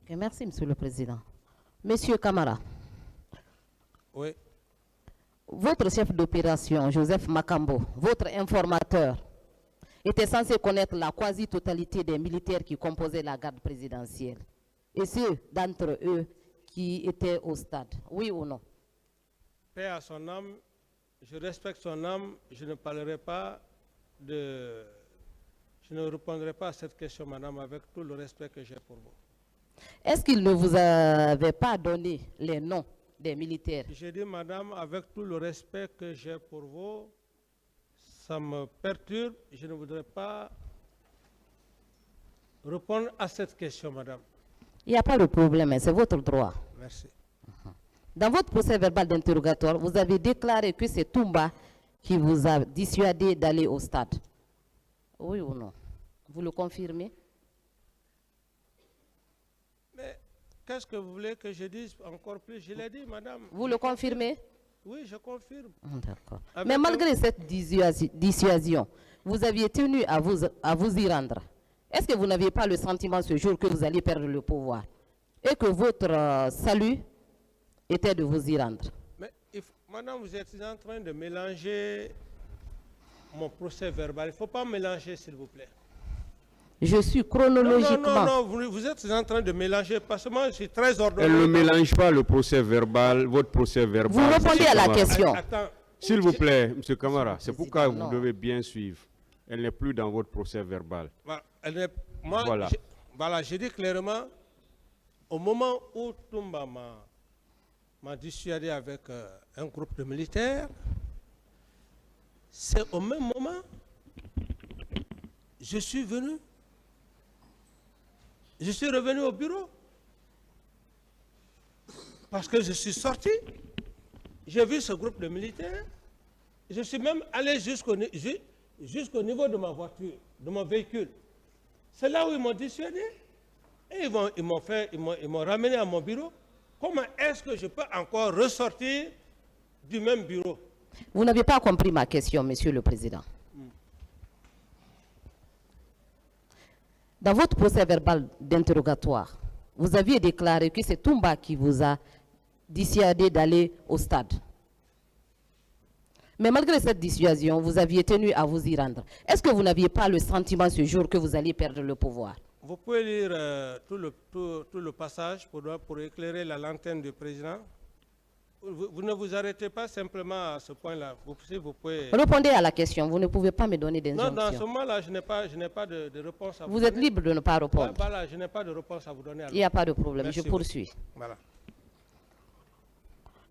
Ok, merci, Monsieur le Président. Monsieur Camara. Oui. Votre chef d'opération, Joseph Makambo, votre informateur, était censé connaître la quasi-totalité des militaires qui composaient la garde présidentielle. Et ceux d'entre eux qui étaient au stade. Oui ou non? Paix à son âme, je respecte son âme, je ne parlerai pas de... Je ne répondrai pas à cette question, madame, avec tout le respect que j'ai pour vous. Est-ce qu'il ne vous avait pas donné les noms des militaires? J'ai dit, madame, avec tout le respect que j'ai pour vous, ça me perturbe, je ne voudrais pas répondre à cette question, madame. Il n'y a pas de problème, c'est votre droit. Merci. Dans votre procès verbal d'interrogatoire, vous avez déclaré que c'est Toumba qui vous a dissuadé d'aller au stade. Oui ou non? Vous le confirmez? Mais qu'est-ce que vous voulez que je dise encore plus? Je l'ai dit, madame. Vous le confirmez? Oui, je confirme. D'accord. Avec Mais malgré cette dissuasion, vous aviez tenu à vous y rendre. Est-ce que vous n'aviez pas le sentiment ce jour que vous alliez perdre le pouvoir et que votre salut était de vous y rendre? Mais madame, vous êtes en train de mélanger mon procès verbal. Il ne faut pas mélanger, s'il vous plaît. Je suis chronologiquement... Non, vous êtes en train de mélanger, parce que moi, je suis très ordonné. Elle ne mélange pas le procès verbal, votre procès verbal. Vous répondez à la question. S'il vous plaît, M. Camara, c'est pourquoi vous devez bien suivre. Elle n'est plus dans votre procès verbal. Moi, voilà. Voilà, j'ai dit clairement, au moment où Toumba m'a dissuadé avec un groupe de militaires, c'est au même moment, je suis revenu au bureau. Parce que je suis sorti, j'ai vu ce groupe de militaires, je suis même allé jusqu'au niveau de ma voiture, de mon véhicule. C'est là où ils m'ont dissuadé. Et ils m'ont ramené à mon bureau. Comment est-ce que je peux encore ressortir du même bureau? Vous n'avez pas compris ma question, Monsieur le Président. Dans votre procès verbal d'interrogatoire, vous aviez déclaré que c'est Toumba qui vous a dissuadé d'aller au stade. Mais malgré cette dissuasion, vous aviez tenu à vous y rendre. Est-ce que vous n'aviez pas le sentiment ce jour que vous alliez perdre le pouvoir? Vous pouvez lire tout le passage pour éclairer la lanterne du président. Vous ne vous arrêtez pas simplement à ce point-là. Vous pouvez... Répondez à la question. Vous ne pouvez pas me donner d'injonction. Non, dans ce moment-là, je n'ai pas de réponse à vous donner. Vous êtes libre de ne pas répondre. Voilà, je n'ai pas de réponse à vous donner. Il n'y a pas de problème. Merci, je poursuis. Voilà.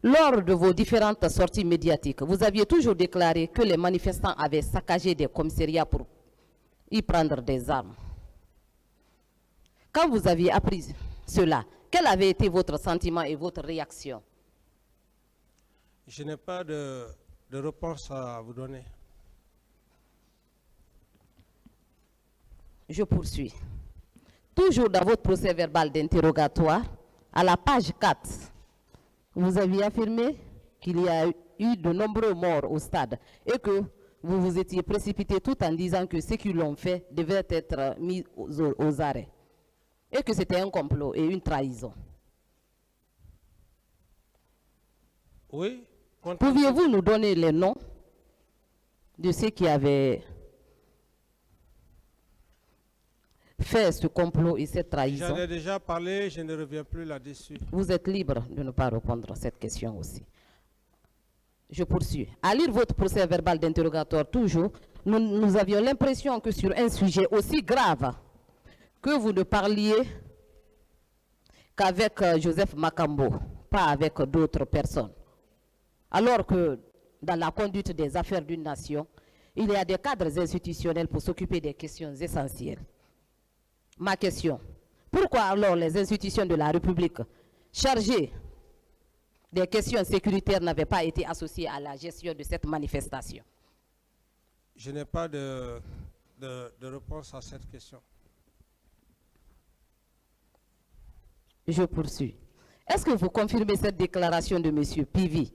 Lors de vos différentes sorties médiatiques, vous aviez toujours déclaré que les manifestants avaient saccagé des commissariats pour y prendre des armes. Quand vous aviez appris cela, quel avait été votre sentiment et votre réaction? Je n'ai pas de réponse à vous donner. Je poursuis. Toujours dans votre procès verbal d'interrogatoire, à la page 4, vous aviez affirmé qu'il y a eu de nombreux morts au stade et que vous vous étiez précipité tout en disant que ceux qui l'ont fait devaient être mis aux arrêts et que c'était un complot et une trahison. Oui. Pouviez-vous nous donner les noms de ceux qui avaient fait ce complot et cette trahison? J'en ai déjà parlé, je ne reviens plus là-dessus. Vous êtes libre de ne pas répondre à cette question aussi. Je poursuis. À lire votre procès verbal d'interrogatoire toujours, nous avions l'impression que sur un sujet aussi grave, que vous ne parliez qu'avec Joseph Makambo, pas avec d'autres personnes. Alors que dans la conduite des affaires d'une nation, il y a des cadres institutionnels pour s'occuper des questions essentielles. Ma question, pourquoi alors les institutions de la République chargées des questions sécuritaires n'avaient pas été associées à la gestion de cette manifestation? Je n'ai pas de réponse à cette question. Je poursuis. Est-ce que vous confirmez cette déclaration de M. Pivi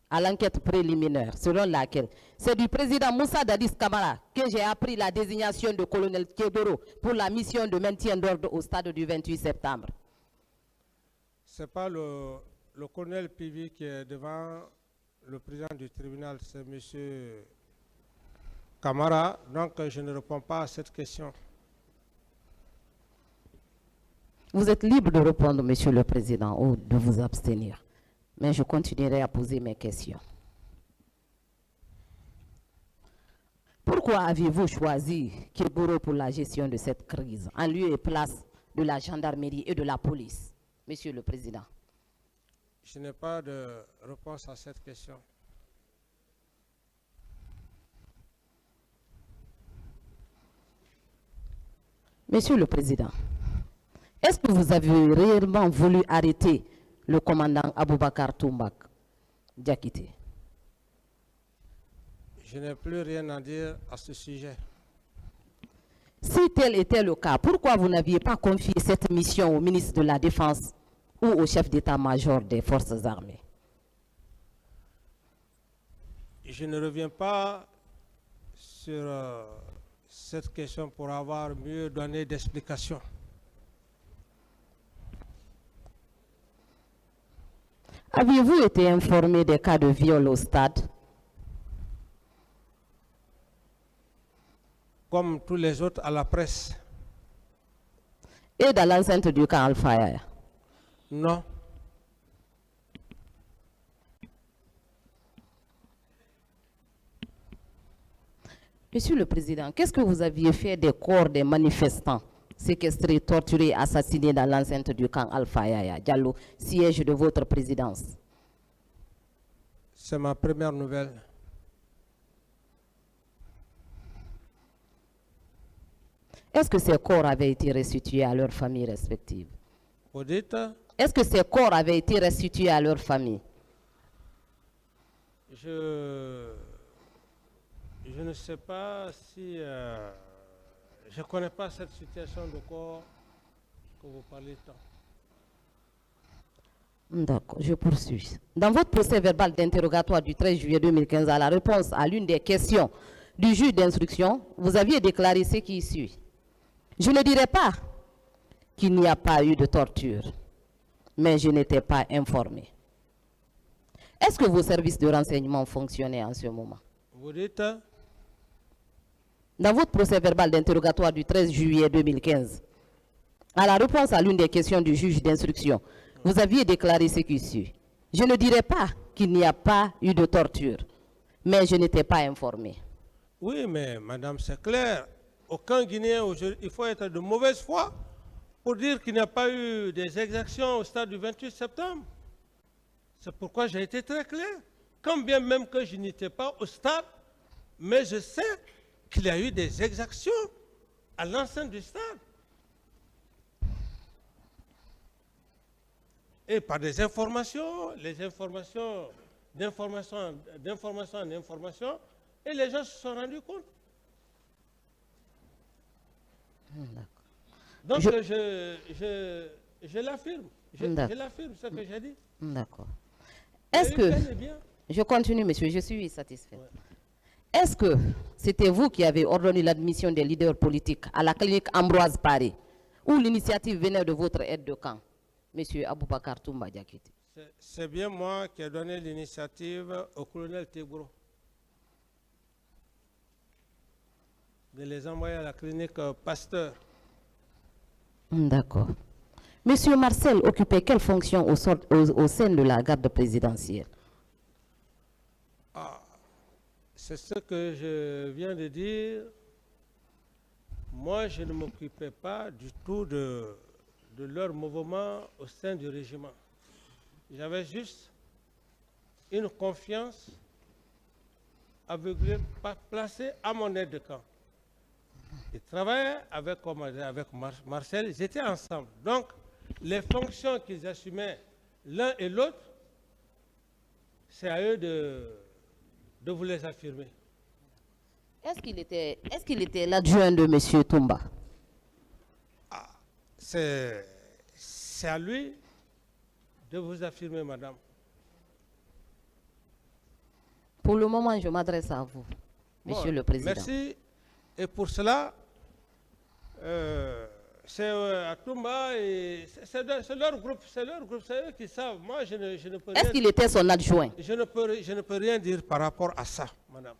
à l'enquête préliminaire, selon laquelle c'est du président Moussa Dadis Camara que j'ai appris la désignation de colonel Kédoro pour la mission de maintien d'ordre au stade du 28 septembre? Ce n'est pas le colonel Pivi qui est devant le président du tribunal, c'est M. Camara, donc je ne réponds pas à cette question. Vous êtes libre de répondre, Monsieur le Président, ou de vous abstenir. Mais je continuerai à poser mes questions. Pourquoi avez-vous choisi Kirgoro pour la gestion de cette crise, en lieu et place de la gendarmerie et de la police, Monsieur le Président? Je n'ai pas de réponse à cette question. Monsieur le Président, est-ce que vous avez réellement voulu arrêter le commandant Aboubakar Toumbak Diakité? Je n'ai plus rien à dire à ce sujet. Si tel était le cas, pourquoi vous n'aviez pas confié cette mission au ministre de la Défense ou au chef d'état-major des forces armées? Je ne reviens pas sur cette question pour avoir mieux donné d'explications. Aviez-vous été informé des cas de viol au stade? Comme tous les autres à la presse. Et dans l'enceinte du camp Al-Faya? Non. Monsieur le Président, qu'est-ce que vous aviez fait des corps des manifestants séquestrés, torturés, assassinés dans l'enceinte du camp Al-Faya, Diallo, siège de votre présidence? C'est ma première nouvelle. Est-ce que ces corps avaient été restitués à leurs familles respectives? Vous dites? Est-ce que ces corps avaient été restitués à leurs familles? Je ne sais pas si... je ne connais pas cette situation de corps que vous parlez tant. D'accord, je poursuis. Dans votre procès verbal d'interrogatoire du 13 juillet 2015, à la réponse à l'une des questions du juge d'instruction, vous aviez déclaré ce qui suit. Je ne dirais pas qu'il n'y a pas eu de torture, mais je n'étais pas informé. Est-ce que vos services de renseignement fonctionnaient en ce moment? Vous dites? Dans votre procès verbal d'interrogatoire du 13 juillet 2015, à la réponse à l'une des questions du juge d'instruction, vous aviez déclaré ce qui suit. Je ne dirais pas qu'il n'y a pas eu de torture, mais je n'étais pas informé. Oui, mais madame, c'est clair. Aucun Guinéen aujourd'hui, il faut être de mauvaise foi pour dire qu'il n'y a pas eu des exactions au stade du 28 septembre. C'est pourquoi j'ai été très clair. Quand bien même que je n'étais pas au stade, mais je sais qu'il y a eu des exactions à l'enceinte du stade. Et par des informations, les informations, d'information en information, et les gens se sont rendus compte. Donc je l'affirme. Je l'affirme, ce que j'ai dit. D'accord. Est-ce que... Je continue, monsieur, je suis satisfait. Ouais. Est-ce que c'était vous qui avez ordonné l'admission des leaders politiques à la clinique Ambroise Paré, où l'initiative venait de votre aide de camp, monsieur Aboubakar Toumba Diakité? C'est bien moi qui ai donné l'initiative au colonel Teburo de les envoyer à la clinique Pasteur. D'accord. Monsieur Marcel occupait quelle fonction au sein de la garde présidentielle? C'est ce que je viens de dire. Moi, je ne m'occupais pas du tout de leur mouvement au sein du régiment. J'avais juste une confiance aveuglée placée à mon aide de camp. Ils travaillaient avec Marcel, ils étaient ensemble. Donc, les fonctions qu'ils assumaient l'un et l'autre, c'est à eux de vous les affirmer. Est-ce qu'il était l'adjoint de M. Toumba? C'est à lui de vous affirmer, madame. Pour le moment, je m'adresse à vous, monsieur le Président. Merci. Et pour cela, C'est à Toumba et c'est leur groupe, c'est eux qui savent. Moi, je ne peux rien. Est-ce qu'il était son adjoint? Je ne peux rien dire par rapport à ça, madame.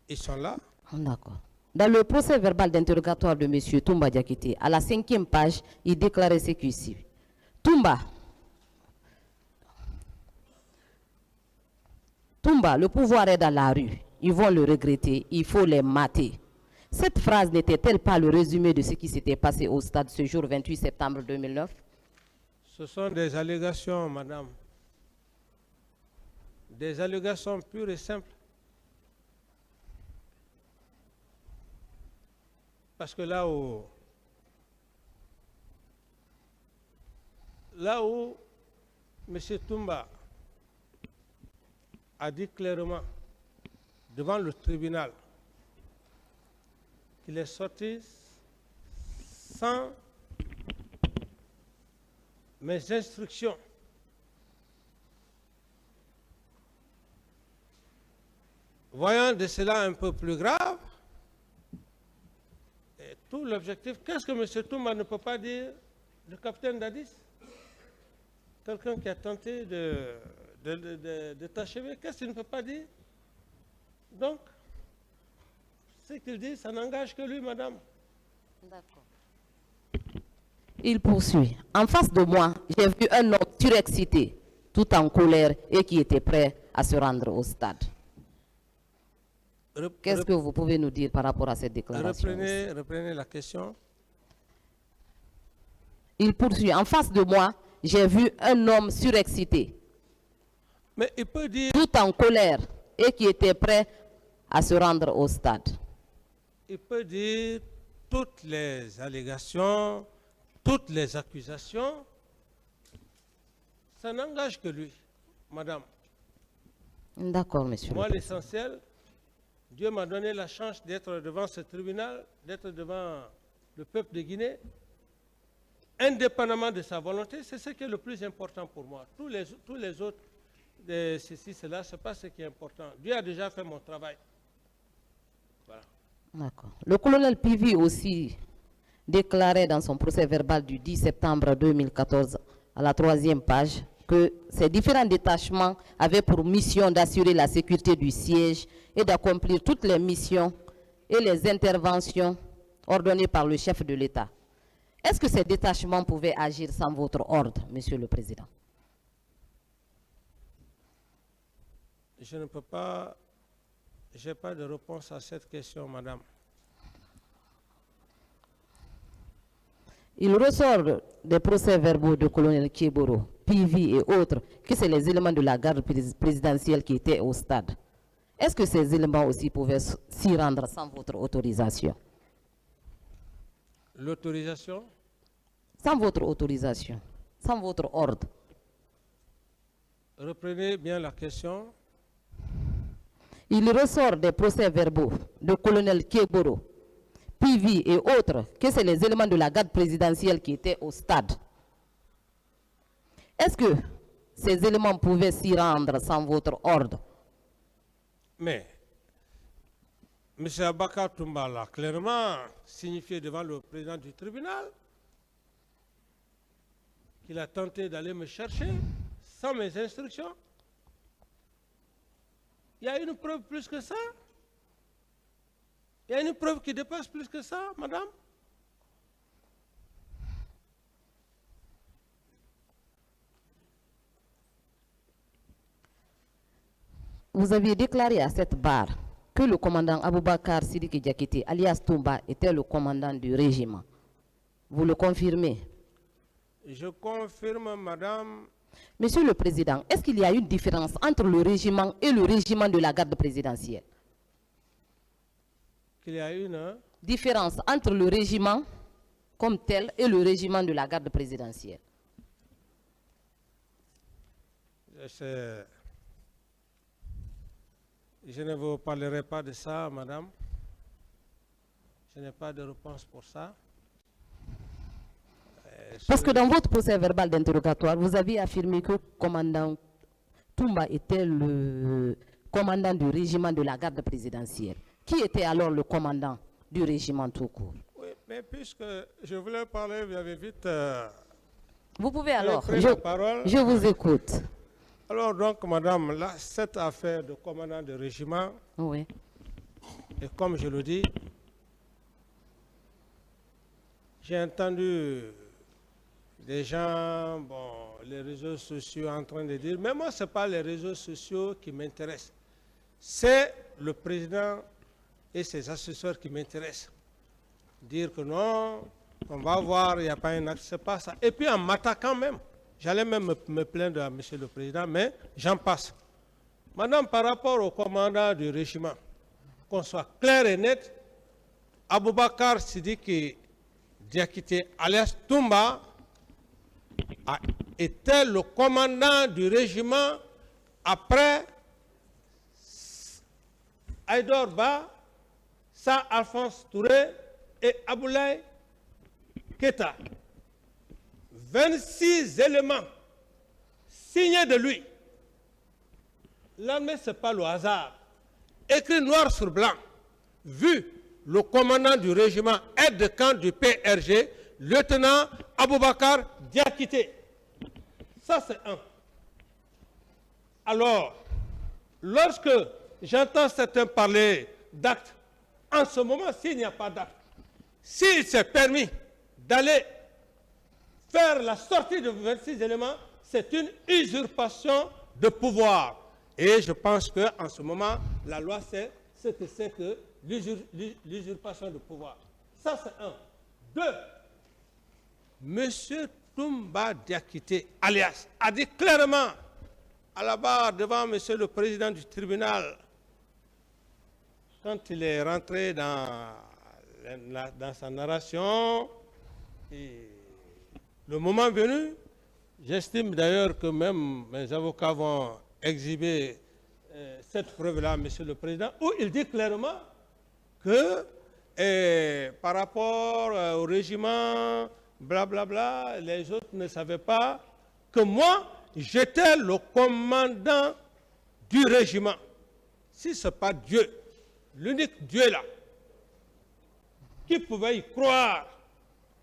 Ils sont là. D'accord. Dans le procès verbal d'interrogatoire de M. Toumba Diakité, à la 5e page, il déclarait ce qui suit. Toumba, le pouvoir est dans la rue. Ils vont le regretter, il faut les mater. Cette phrase n'était-elle pas le résumé de ce qui s'était passé au stade ce jour 28 septembre 2009? Ce sont des allégations, madame. Des allégations pures et simples. Parce que là où M. Toumba a dit clairement devant le tribunal qu'il est sorti sans mes instructions. Voyant de cela un peu plus grave, et tout l'objectif, qu'est-ce que M. Toumba ne peut pas dire, le capitaine Dadis? Quelqu'un qui a tenté de t'achever, qu'est-ce qu'il ne peut pas dire? Donc, ce qu'il dit, ça n'engage que lui, madame. D'accord. Il poursuit. En face de moi, j'ai vu un homme surexcité, tout en colère et qui était prêt à se rendre au stade. Qu'est-ce que vous pouvez nous dire par rapport à cette déclaration? Reprenez la question. Il poursuit. En face de moi, j'ai vu un homme surexcité, Mais il peut dire... tout en colère et qui était prêt à se rendre au stade. Il peut dire toutes les allégations, toutes les accusations. Ça n'engage que lui, madame. D'accord, monsieur. Moi, l'essentiel, Dieu m'a donné la chance d'être devant ce tribunal, d'être devant le peuple de Guinée, indépendamment de sa volonté. C'est ce qui est le plus important pour moi. Tous les autres, ceci, cela, ce n'est pas ce qui est important. Dieu a déjà fait mon travail. Voilà. D'accord. Le colonel Pivi aussi déclarait dans son procès verbal du 10 septembre 2014, à la 3e page, que ces différents détachements avaient pour mission d'assurer la sécurité du siège et d'accomplir toutes les missions et les interventions ordonnées par le chef de l'État. Est-ce que ces détachements pouvaient agir sans votre ordre, Monsieur le Président? Je ne peux pas, je n'ai pas de réponse à cette question, madame. Il ressort des procès-verbaux de colonel Kieboro, Pivi et autres que c'est les éléments de la garde présidentielle qui étaient au stade. Est-ce que ces éléments aussi pouvaient s'y rendre sans votre autorisation? L'autorisation? Sans votre autorisation, sans votre ordre. Reprenez bien la question. Il ressort des procès-verbaux de colonel Kieboro, Pivi et autres que c'est les éléments de la garde présidentielle qui étaient au stade. Est-ce que ces éléments pouvaient s'y rendre sans votre ordre? Mais, M. Abakar Toumba l'a clairement signifié devant le président du tribunal qu'il a tenté d'aller me chercher sans mes instructions. Il y a une preuve plus que ça? Il y a une preuve qui dépasse plus que ça, madame? Vous aviez déclaré à cette barre que le commandant Aboubakar Sidiki Diakité, alias Toumba, était le commandant du régiment. Vous le confirmez? Je confirme, madame. Monsieur le Président, est-ce qu'il y a une différence entre le régiment et le régiment de la garde présidentielle? Qu'il y a une différence entre le régiment comme tel et le régiment de la garde présidentielle? Je ne vous parlerai pas de ça, madame. Je n'ai pas de réponse pour ça. Parce que dans votre procès verbal d'interrogatoire, vous aviez affirmé que le commandant Toumba était le commandant du régiment de la garde présidentielle. Qui était alors le commandant du régiment tout court? Oui, mais puisque je voulais parler, vous avez vite... Vous pouvez alors, pris la parole. je vous écoute. Alors donc, madame, là, cette affaire de commandant de régiment, Oui. et comme je le dis, j'ai entendu des gens, bon, les réseaux sociaux en train de dire, mais moi, ce n'est pas les réseaux sociaux qui m'intéressent. C'est le président et ses assesseurs qui m'intéressent. Dire que non, on va voir, il n'y a pas un acte, c'est pas ça. Et puis en m'attaquant même, j'allais même me plaindre à monsieur le président, mais j'en passe. Madame, par rapport au commandant du régiment, qu'on soit clair et net, Aboubakar Sidiki Diakité, alias Toumba, était le commandant du régiment après Aïdor Ba, Sa Alphonse Touré et Aboulaye Keta. 26 éléments signés de lui. L'armée, ce n'est pas le hasard. Écrit noir sur blanc. Vu le commandant du régiment aide de camp du PRG, lieutenant Aboubakar Diakité. Ça, c'est un. Alors, lorsque j'entends certains parler d'actes, en ce moment, s'il n'y a pas d'acte, s'il s'est permis d'aller faire la sortie de 26 éléments, c'est une usurpation de pouvoir. Et je pense qu'en ce moment, la loi sait ce que c'est que l'usurpation de pouvoir. Ça, c'est un. Deux, M. Toumba Diakité, alias, a dit clairement à la barre devant M. le président du tribunal, quand il est rentré dans sa narration, et le moment venu, j'estime d'ailleurs que même mes avocats vont exhiber cette preuve-là, Monsieur le Président, où il dit clairement que par rapport au régiment, blablabla, les autres ne savaient pas que moi, j'étais le commandant du régiment. Si ce n'est pas Dieu, l'unique Dieu là, qui pouvait y croire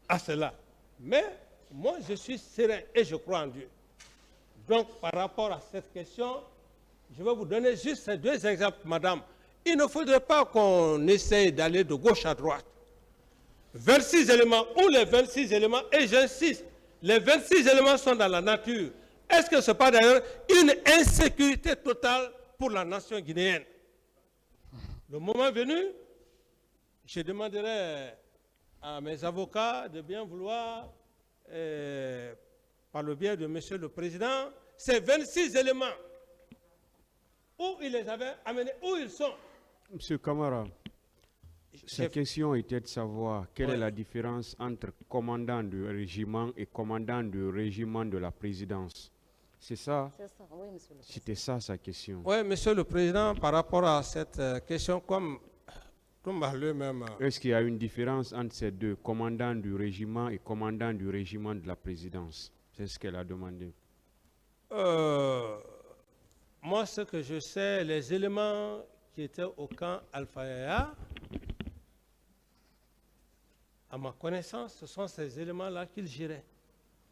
à cela. Mais moi, je suis serein et je crois en Dieu. Donc, par rapport à cette question, je vais vous donner juste ces deux exemples, madame. Il ne faudrait pas qu'on essaye d'aller de gauche à droite. 26 éléments, ou les 26 éléments, et j'insiste, les 26 éléments sont dans la nature. Est-ce que ce n'est pas d'ailleurs une insécurité totale pour la nation guinéenne? Le moment venu, je demanderai à mes avocats de bien vouloir, par le biais de Monsieur le Président, ces 26 éléments, où il les avait amenés, où ils sont. Monsieur Camara, sa question était de savoir quelle est la différence entre commandant du régiment et commandant du régiment de la présidence. C'est ça? C'est ça, oui, monsieur le président. C'était ça sa question. Oui, Monsieur le Président, par rapport à cette question, comme lui-même... Est-ce qu'il y a une différence entre ces deux, commandant du régiment et commandant du régiment de la présidence? C'est ce qu'elle a demandé. Moi, ce que je sais, les éléments qui étaient au camp Alpha Yaya, à ma connaissance, ce sont ces éléments-là qu'ils géraient.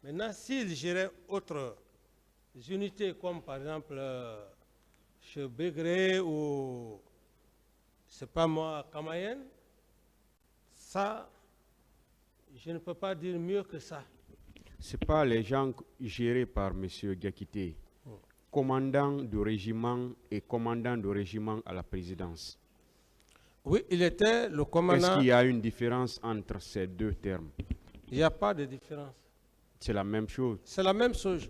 Maintenant, s'ils géraient autres unités, comme par exemple chez Bégré ou, c'est pas moi, Kamayen, ça, je ne peux pas dire mieux que ça. Ce n'est pas les gens gérés par M. Diakité, commandant du régiment et commandant du régiment à la présidence. Oui, il était le commandant... Est-ce qu'il y a une différence entre ces deux termes? Il n'y a pas de différence. C'est la même chose. C'est la même chose.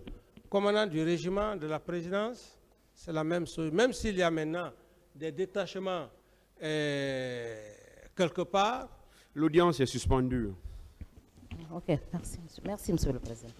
Commandant du régiment de la présidence, c'est la même chose. Même s'il y a maintenant des détachements quelque part. L'audience est suspendue. Ok, merci, monsieur le Président.